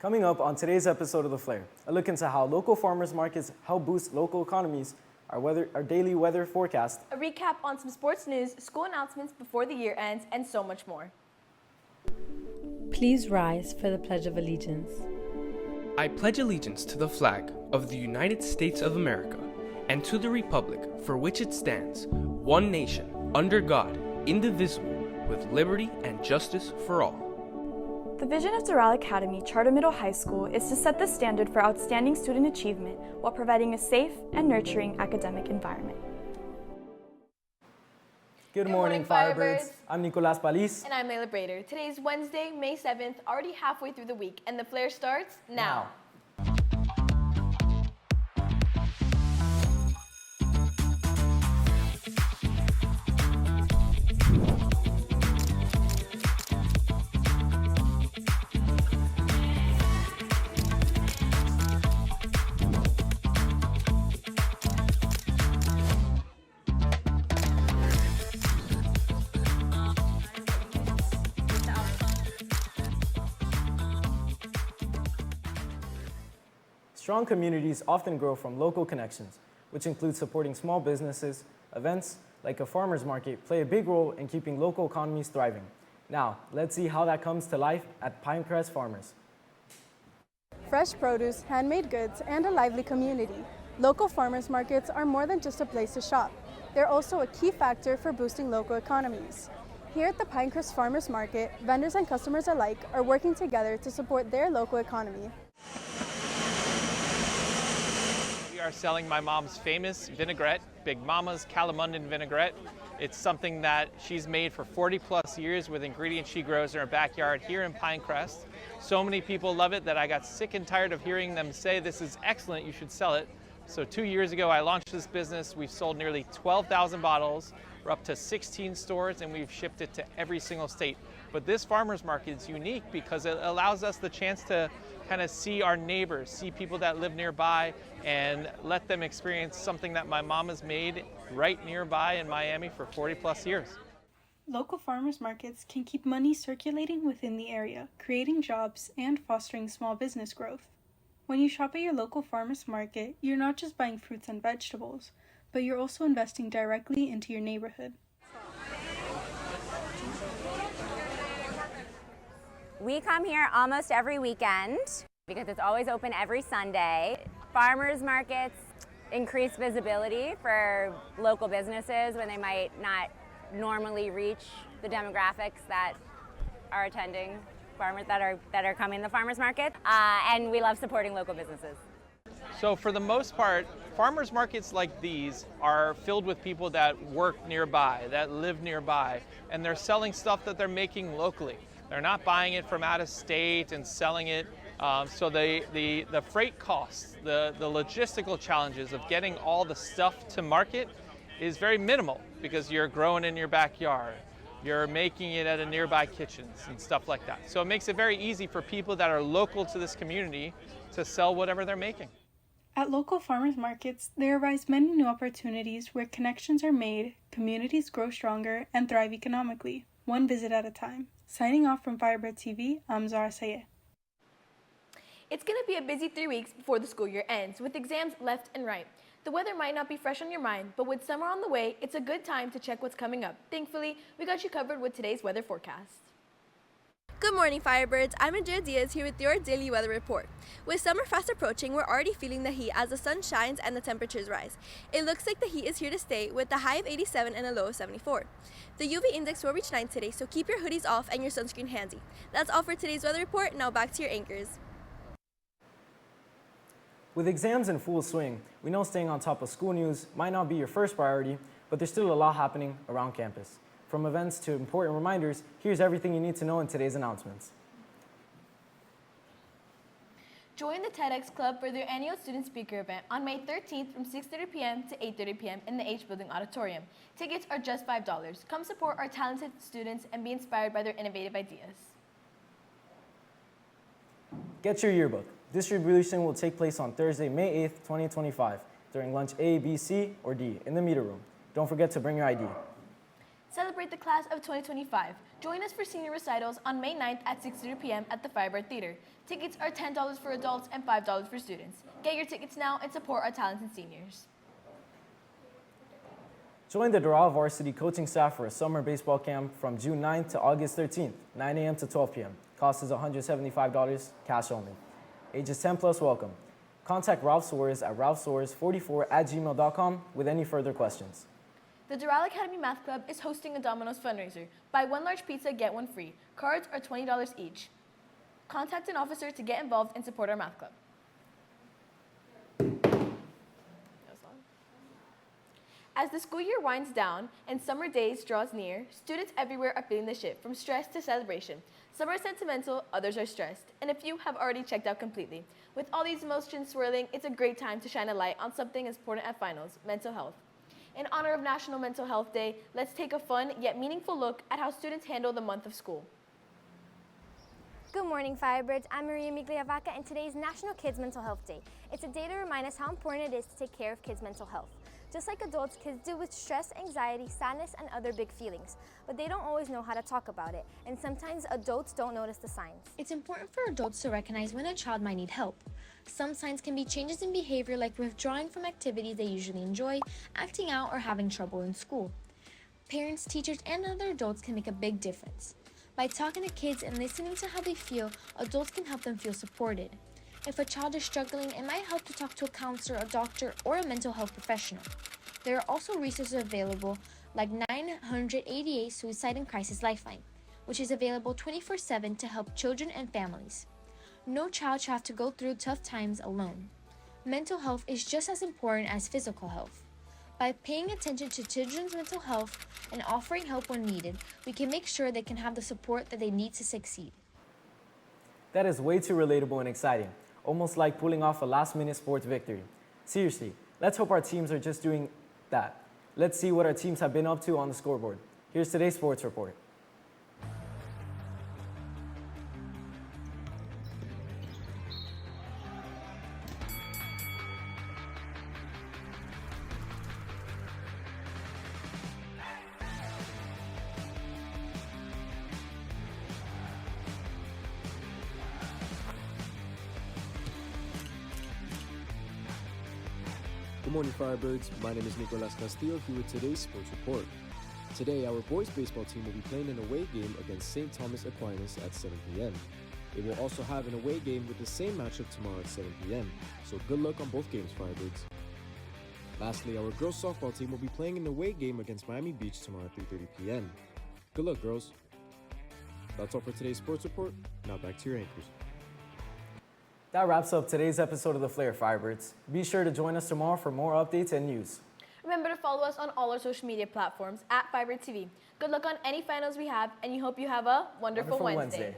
Coming up on today's episode of The Flare, a look into how local farmers markets help boost local economies, our daily weather forecast, a recap on some sports news, school announcements before the year ends, and so much more. Please rise for the Pledge of Allegiance. I pledge allegiance to the flag of the United States of America and to the republic for which it stands, one nation, under God, indivisible, with liberty and justice for all. The vision of Doral Academy Charter Middle High School is to set the standard for outstanding student achievement while providing a safe and nurturing academic environment. Good morning, Firebirds. I'm Nicolas Palis. And I'm Layla Brader. Today's Wednesday, May 7th, already halfway through the week, and the Flare starts now. Strong communities often grow from local connections, which include supporting small businesses. Events like a farmer's market play a big role in keeping local economies thriving. Now, let's see how that comes to life at Pinecrest Farmers. Fresh produce, handmade goods, and a lively community. Local farmers markets are more than just a place to shop. They're also a key factor for boosting local economies. Here at the Pinecrest Farmers Market, vendors and customers alike are working together to support their local economy. We are selling my mom's famous vinaigrette, Big Mama's Calamundan vinaigrette. It's something that she's made for 40 plus years with ingredients she grows in her backyard here in Pinecrest. So many people love it that I got sick and tired of hearing them say, "This is excellent, you should sell it." So 2 years ago, I launched this business. We've sold nearly 12,000 bottles. We're up to 16 stores, and we've shipped it to every single state. But this farmer's market is unique because it allows us the chance to kind of see our neighbors, see people that live nearby, and let them experience something that my mom has made right nearby in Miami for 40 plus years. Local farmers markets can keep money circulating within the area, creating jobs and fostering small business growth. When you shop at your local farmers market, you're not just buying fruits and vegetables, but you're also investing directly into your neighborhood. We come here almost every weekend because it's always open every Sunday. Farmers markets increase visibility for local businesses when they might not normally reach the demographics that are attending farmers that are coming to the farmers market, and we love supporting local businesses. So for the most part, farmers markets like these are filled with people that work nearby, that live nearby, and they're selling stuff that they're making locally. They're not buying it from out of state and selling it. So the freight costs, the logistical challenges of getting all the stuff to market is very minimal because you're growing in your backyard. You're making it at a nearby kitchens and stuff like that. So it makes it very easy for people that are local to this community to sell whatever they're making. At local farmers markets, there arise many new opportunities where connections are made, communities grow stronger, and thrive economically, one visit at a time. Signing off from Firebird TV, I'm Zara Sayeh. It's going to be a busy 3 weeks before the school year ends, with exams left and right. The weather might not be fresh on your mind, but with summer on the way, it's a good time to check what's coming up. Thankfully, we got you covered with today's weather forecast. Good morning, Firebirds. I'm Andrea Diaz here with your daily weather report. With summer fast approaching, we're already feeling the heat as the sun shines and the temperatures rise. It looks like the heat is here to stay with the high of 87 and a low of 74. The UV index will reach 9 today, so keep your hoodies off and your sunscreen handy. That's all for today's weather report. Now back to your anchors. With exams in full swing, we know staying on top of school news might not be your first priority, but there's still a lot happening around campus. From events to important reminders, here's everything you need to know in today's announcements. Join the TEDx Club for their annual student speaker event on May 13th from 6:30 p.m. to 8:30 p.m. in the H Building Auditorium. Tickets are just $5. Come support our talented students and be inspired by their innovative ideas. Get your yearbook. Distribution will take place on Thursday, May 8th, 2025, during lunch A, B, C, or D in the meter room. Don't forget to bring your ID. Celebrate the class of 2025. Join us for senior recitals on May 9th at 6:30 p.m. at the Firebird Theater. Tickets are $10 for adults and $5 for students. Get your tickets now and support our talented seniors. Join the Doral varsity coaching staff for a summer baseball camp from June 9th to August 13th, 9 a.m. to 12 p.m. Cost is $175, cash only. Ages 10 plus welcome. Contact Ralph Suarez at ralphsuarez44@gmail.com with any further questions. The Doral Academy Math Club is hosting a Domino's fundraiser. Buy one large pizza, get one free. Cards are $20 each. Contact an officer to get involved and support our math club. As the school year winds down and summer days draws near, students everywhere are feeling the shift from stress to celebration. Some are sentimental, others are stressed, and a few have already checked out completely. With all these emotions swirling, it's a great time to shine a light on something as important as finals, mental health. In honor of National Mental Health Day, let's take a fun yet meaningful look at how students handle the month of school. Good morning, Firebirds. I'm Maria Migliavaca, and today is National Kids Mental Health Day. It's a day to remind us how important it is to take care of kids' mental health. Just like adults, kids deal with stress, anxiety, sadness, and other big feelings, but they don't always know how to talk about it, and sometimes adults don't notice the signs. It's important for adults to recognize when a child might need help. Some signs can be changes in behavior like withdrawing from activities they usually enjoy, acting out, or having trouble in school. Parents, teachers, and other adults can make a big difference. By talking to kids and listening to how they feel, adults can help them feel supported. If a child is struggling, it might help to talk to a counselor, a doctor, or a mental health professional. There are also resources available like 988 Suicide and Crisis Lifeline, which is available 24/7 to help children and families. No child should have to go through tough times alone. Mental health is just as important as physical health. By paying attention to children's mental health and offering help when needed, we can make sure they can have the support that they need to succeed. That is way too relatable and exciting, almost like pulling off a last-minute sports victory. Seriously, let's hope our teams are just doing that. Let's see what our teams have been up to on the scoreboard. Here's today's sports report. Good morning, Firebirds. My name is Nicolas Castillo here with today's sports report. Today, our boys baseball team will be playing an away game against St. Thomas Aquinas at 7 p.m. They will also have an away game with the same matchup tomorrow at 7 p.m. So good luck on both games, Firebirds. Lastly, our girls softball team will be playing an away game against Miami Beach tomorrow at 3:30 p.m. Good luck, girls. That's all for today's sports report. Now back to your anchors. That wraps up today's episode of the Flair Firebirds. Be sure to join us tomorrow for more updates and news. Remember to follow us on all our social media platforms at Firebird TV. Good luck on any finals we have, and we hope you have a wonderful Wednesday.